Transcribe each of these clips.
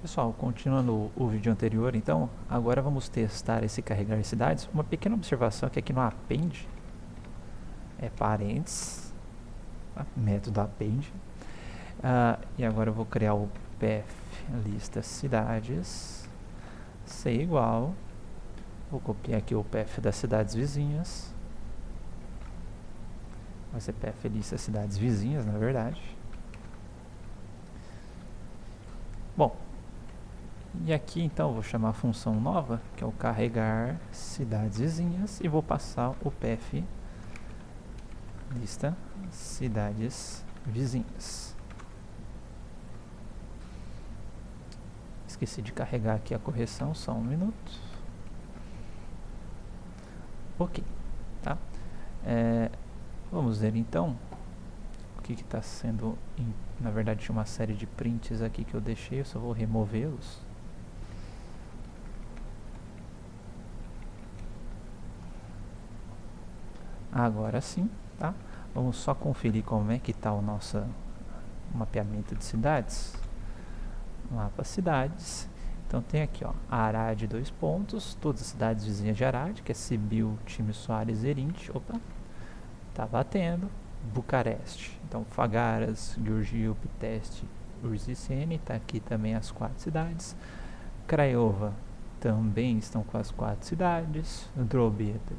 Pessoal, continuando o vídeo anterior, então, agora vamos testar esse carregar cidades. Uma pequena observação que aqui no append é parênteses, tá? Método append. E agora eu vou criar o path lista cidades, ser igual, vou copiar aqui o path das cidades vizinhas, vai ser path lista cidades vizinhas, na verdade. Bom, e aqui então eu vou chamar a função nova, que é o carregar cidades vizinhas, e vou passar o path lista cidades vizinhas. Esqueci de carregar aqui a correção, só um minuto. Ok, tá? Vamos ver então o que está sendo. Na verdade, tinha uma série de prints aqui que eu deixei, eu só vou removê-los. Agora sim, tá? Vamos só conferir como é que está o nosso mapeamento de cidades. Mapa cidades. Então tem aqui, ó, Arade, 2 pontos, todas as cidades vizinhas de Arade, que é Sibiu, Time Soares, Erinth. Opa, tá batendo. Bucareste, então Fagaras, Giurgiu, Pitești, Urziceni, tá aqui também as 4 cidades. Craiova também estão com as 4 cidades. Drobeta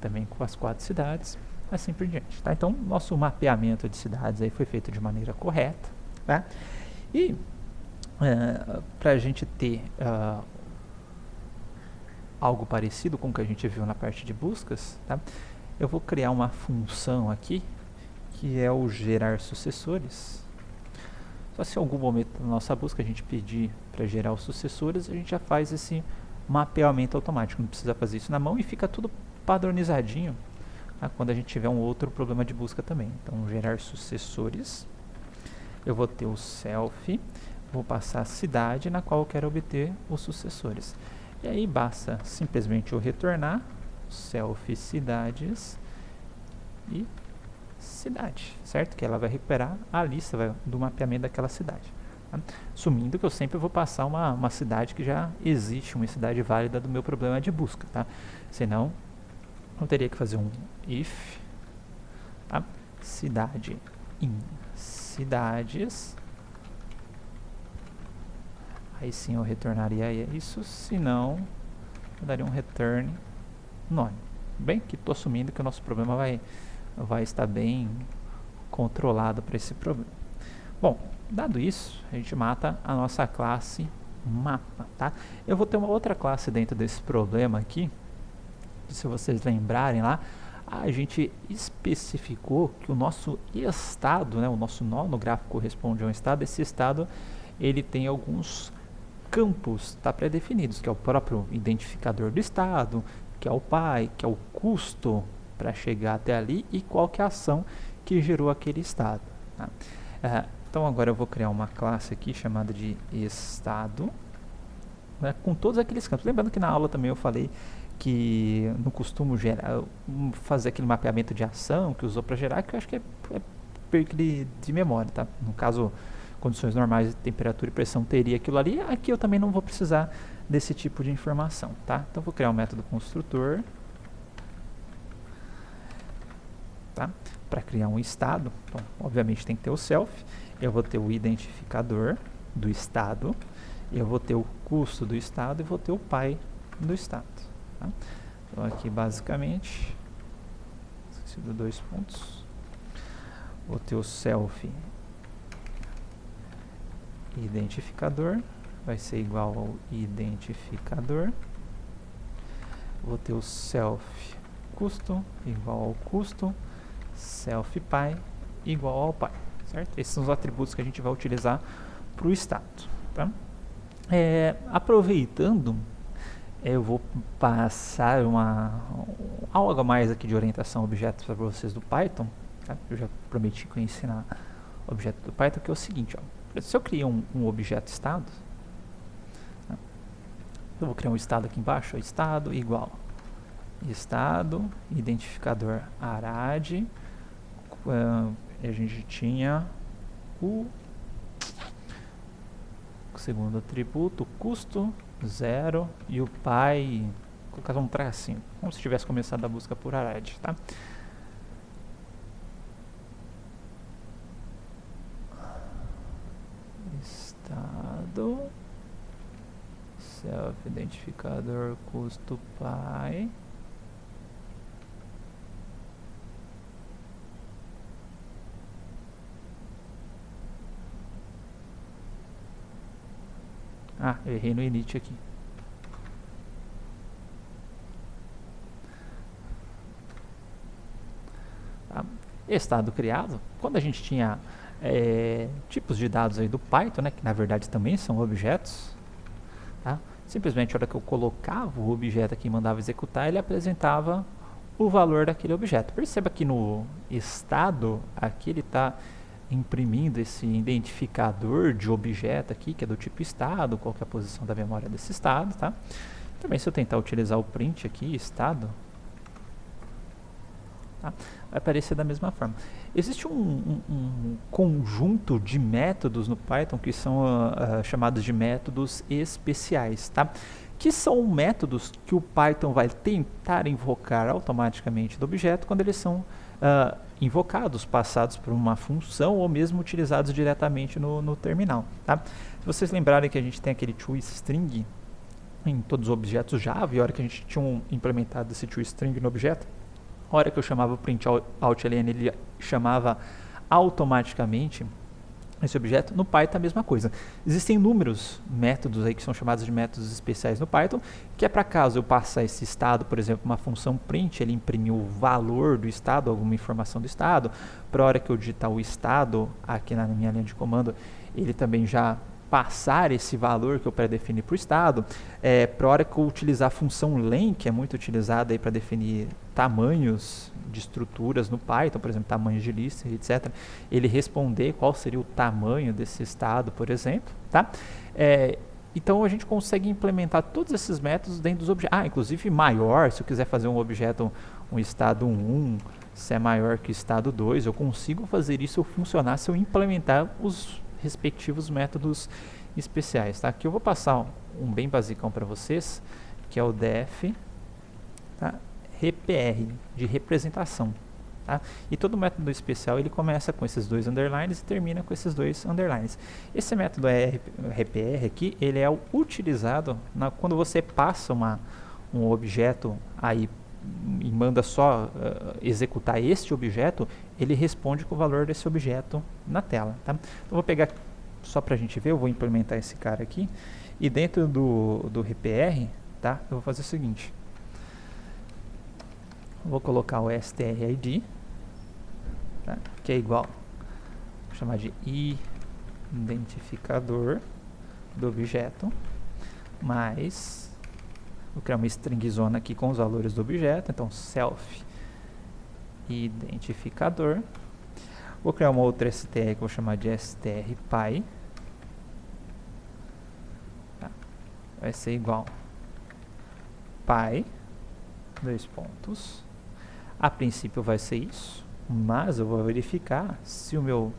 também com as 4 cidades, assim por diante, tá? Então, nosso mapeamento de cidades aí foi feito de maneira correta, tá? E para a gente ter algo parecido com o que a gente viu na parte de buscas, tá? Eu vou criar uma função aqui, que é o gerar sucessores. Só se em algum momento da nossa busca a gente pedir para gerar os sucessores, a gente já faz esse mapeamento automático, não precisa fazer isso na mão e fica tudo padronizadinho, tá? Quando a gente tiver um outro problema de busca também. Então, gerar sucessores, eu vou ter o self, vou passar a cidade na qual eu quero obter os sucessores. E aí basta simplesmente eu retornar self cidades e cidade, certo? Que ela vai recuperar a lista do mapeamento daquela cidade, tá? Assumindo que eu sempre vou passar uma cidade que já existe, uma cidade válida do meu problema de busca, tá? Senão, eu teria que fazer um if, tá? Cidade em cidades. Aí sim eu retornaria isso, senão eu daria um return none. Bem que estou assumindo que o nosso problema vai estar bem controlado para esse problema. Bom, dado isso, a gente mata a nossa classe mapa, tá? Eu vou ter uma outra classe dentro desse problema aqui. Se vocês lembrarem lá, a gente especificou que o nosso estado, né, o nosso nó no gráfico corresponde a um estado. Esse estado ele tem alguns campos, tá, pré-definidos, que é o próprio identificador do estado, que é o pai, que é o custo para chegar até ali e qual que é a ação que gerou aquele estado, tá? Então agora eu vou criar uma classe aqui chamada de estado, né, com todos aqueles campos. Lembrando que na aula também eu falei que não costumo fazer aquele mapeamento de ação que usou para gerar, que eu acho que é perda de memória, tá? No caso, condições normais de temperatura e pressão teria aquilo ali. Aqui eu também não vou precisar desse tipo de informação, tá? Então vou criar um método construtor, tá? Para criar um estado, bom, obviamente tem que ter o self, eu vou ter o identificador do estado, eu vou ter o custo do estado e vou ter o pai do estado, tá? Então aqui basicamente, esqueci dos 2 pontos, vou ter o self identificador, vai ser igual ao identificador, vou ter o self custo igual ao custo, self pai igual ao pai, certo? Esses são os atributos que a gente vai utilizar para o estado, tá? Aproveitando, eu vou passar algo a mais aqui de orientação a objetos para vocês do Python, tá? Eu já prometi que eu ia ensinar objeto do Python, que é o seguinte, ó. Se eu criar um objeto estado, tá? Eu vou criar um estado aqui embaixo, ó, estado igual estado, identificador Arade, a gente tinha o segundo atributo, custo 0 e o pai, vou colocar um tracinho, como se tivesse começado a busca por arad, tá? Estado, self-identificador, custo pai. Ah, eu errei no init aqui. Tá. Estado criado, quando a gente tinha tipos de dados aí do Python, né, que na verdade também são objetos, tá? Simplesmente a hora que eu colocava o objeto aqui e mandava executar, ele apresentava o valor daquele objeto. Perceba que no estado, aqui ele está imprimindo esse identificador de objeto aqui, que é do tipo estado, qual que é a posição da memória desse estado, tá? Também se eu tentar utilizar o print aqui, estado, tá? Vai aparecer da mesma forma. Existe um conjunto de métodos no Python que são chamados de métodos especiais, tá? Que são métodos que o Python vai tentar invocar automaticamente do objeto quando eles são invocados, passados por uma função ou mesmo utilizados diretamente no terminal, tá? Se vocês lembrarem que a gente tem aquele toString em todos os objetos Java, e a hora que a gente tinha implementado esse toString no objeto, a hora que eu chamava o printout.ln, ele chamava automaticamente esse objeto. No Python é a mesma coisa. Existem inúmeros métodos aí que são chamados de métodos especiais no Python, que é para caso eu passar esse estado, por exemplo, uma função print, ele imprimiu o valor do estado, alguma informação do estado. Para a hora que eu digitar o estado aqui na minha linha de comando, ele também já passar esse valor que eu pré-defini para o estado. Para a hora que eu utilizar a função len, que é muito utilizada para definir tamanhos de estruturas no Python, por exemplo, tamanhos de lista, etc., ele responder qual seria o tamanho desse estado, por exemplo, tá? Então a gente consegue implementar todos esses métodos dentro dos objetos. Inclusive maior, se eu quiser fazer um objeto, um estado 1, se é maior que o estado 2, eu consigo fazer isso funcionar se eu implementar os respectivos métodos especiais, tá? Aqui eu vou passar um bem basicão para vocês, que é o def, tá? RPR, de representação, tá? E todo método especial ele começa com esses dois underlines e termina com esses dois underlines. Esse método RPR aqui, ele é utilizado quando você passa um objeto aí e manda só executar este objeto, ele responde com o valor desse objeto na tela, tá? Então vou pegar, só para a gente ver, eu vou implementar esse cara aqui, e dentro do RPR, tá? Eu vou fazer o seguinte, vou colocar o strid, tá? Que é igual, vou chamar de identificador do objeto, mais, vou criar uma stringzona aqui com os valores do objeto, então self identificador, vou criar uma outra str que eu vou chamar de strpy, tá? Vai ser igual py, dois pontos, a princípio vai ser isso, mas eu vou verificar se o meu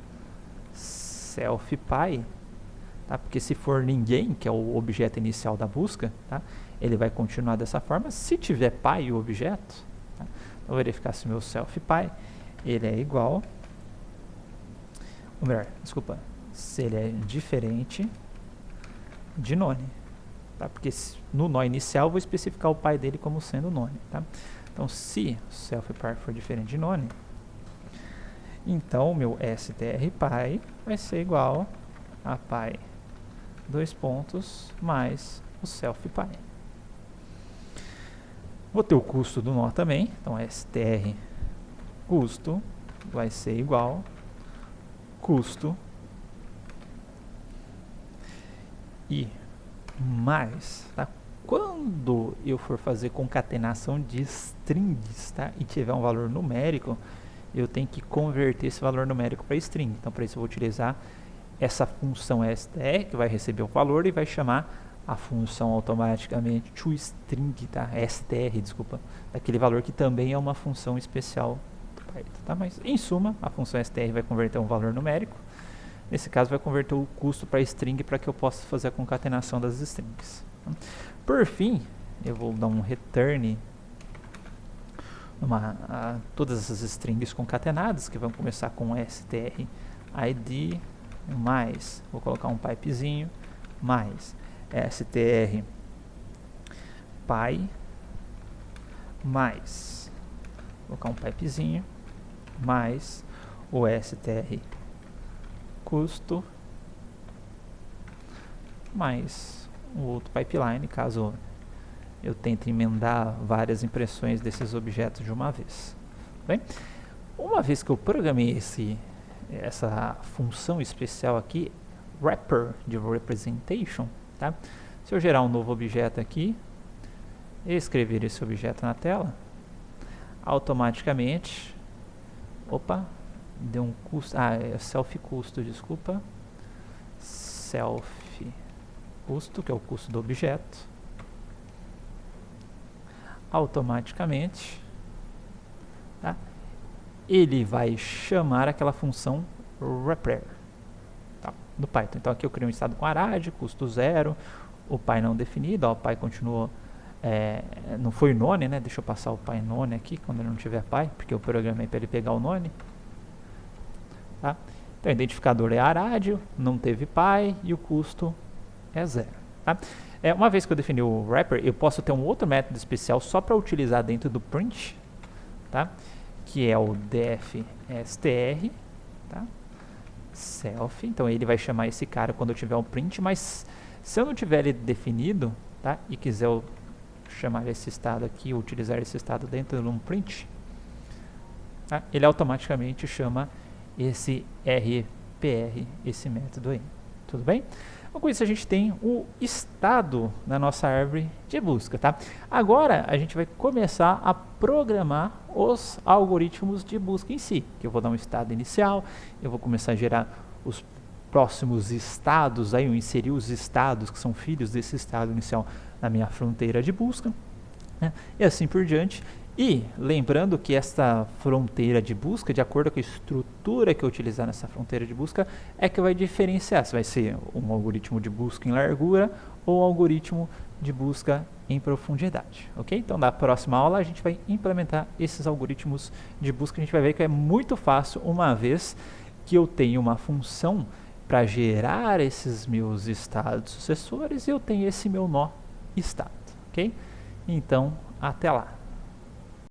self_py, tá? Porque se for ninguém, que é o objeto inicial da busca, tá? Ele vai continuar dessa forma. Se tiver py o objeto, tá? Eu vou verificar se o meu self_py ele é igual, ou melhor, desculpa, se ele é diferente de none, tá? Porque no nó inicial eu vou especificar o py dele como sendo none, tá? Então se o self_py for diferente de none, então o meu strpy vai ser igual a py, dois pontos, mais o self_py. Vou ter o custo do nó também, então str custo vai ser igual custo e mais, tá? Quando eu for fazer concatenação de strings, tá? E tiver um valor numérico, eu tenho que converter esse valor numérico para string. Então, para isso eu vou utilizar essa função str, que vai receber o valor e vai chamar a função automaticamente toString, tá? str, desculpa, daquele valor que também é uma função especial do Python, tá? Mas, em suma, a função str vai converter um valor numérico Nesse caso vai converter o custo para string para que eu possa fazer a concatenação das strings. Por fim, eu vou dar um return todas essas strings concatenadas, que vão começar com str id mais, vou colocar um pipezinho, mais str py mais, vou colocar um pipezinho, mais o str custo, mais o outro pipeline, caso eu tente emendar várias impressões desses objetos de uma vez. Bem, uma vez que eu programei essa função especial aqui, wrapper de representation, tá? Se eu gerar um novo objeto aqui, escrever esse objeto na tela, automaticamente, deu um custo, é self custo, desculpa, self custo, que é o custo do objeto, automaticamente, tá? Ele vai chamar aquela função wrapper, tá, do Python. Então aqui eu criei um estado com arad, custo 0, o py não definido, ó, o py continuou, não foi none, né? Deixa eu passar o py none aqui quando ele não tiver py, porque eu programei para ele pegar o none. Tá? Então o identificador é arad, não teve py e o custo é 0. Tá? Uma vez que eu defini o wrapper, eu posso ter um outro método especial só para utilizar dentro do print, tá? Que é o dfstr, tá? Self. Então ele vai chamar esse cara quando eu tiver um print, mas se eu não tiver ele definido, tá? E quiser chamar esse estado aqui, utilizar esse estado dentro de um print, tá? Ele automaticamente chama esse rpr, esse método aí. Tudo bem? Então, com isso a gente tem o estado na nossa árvore de busca, tá? Agora a gente vai começar a programar os algoritmos de busca em si, que eu vou dar um estado inicial, eu vou começar a gerar os próximos estados, aí eu inserir os estados que são filhos desse estado inicial na minha fronteira de busca, né? E assim por diante. E lembrando que esta fronteira de busca, de acordo com a estrutura que eu utilizar nessa fronteira de busca, é que vai diferenciar se vai ser um algoritmo de busca em largura ou um algoritmo de busca em profundidade, ok? Então, na próxima aula a gente vai implementar esses algoritmos de busca. A gente vai ver que é muito fácil, uma vez que eu tenho uma função para gerar esses meus estados sucessores e eu tenho esse meu nó estado, ok? Então, até lá!